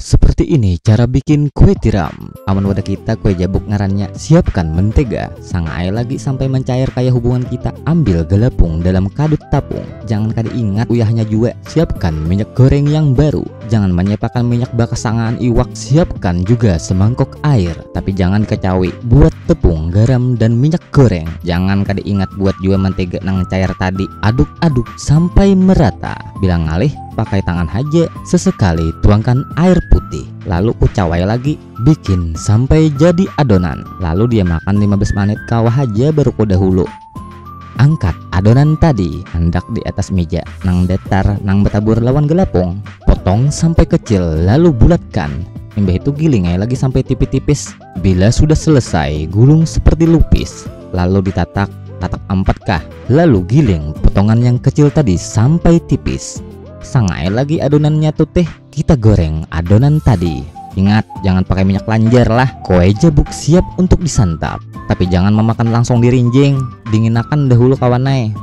Seperti ini cara bikin kue tiram. Aman wadah kita kue jabuk ngarannya. Siapkan mentega, sangai lagi sampai mencair kayak hubungan kita. Ambil gelapung dalam kadut tapung. Jangan kadi ingat uyahnya juga. Siapkan minyak goreng yang baru. Jangan menyepakan minyak bakas sangan iwak. Siapkan juga semangkok air, tapi jangan kecawi. Buat tepung, garam dan minyak goreng. Jangan kadi ingat buat juga mentega nang cair tadi. Aduk-aduk sampai merata. Bilang ngalih pakai tangan aja. Sesekali tuangkan air putih, lalu kucawai lagi, bikin sampai jadi adonan. Lalu dia makan 15 menit kawah aja baru ku dahulu. Angkat adonan tadi, hendak di atas meja, nang datar, nang bertabur lawan gelapung. Potong sampai kecil, lalu bulatkan. Imbah itu giling lagi sampai tipis-tipis. Bila sudah selesai, gulung seperti lupis. Lalu ditatak, tatak 4 kah. Lalu giling potongan yang kecil tadi sampai tipis. Sangai lagi adonannya tuh teh. Kita goreng adonan tadi. Ingat, jangan pakai minyak lanjar lah. Kue jabuk siap untuk disantap. Tapi jangan memakan langsung dirinjing. Dinginakan dahulu kawanai.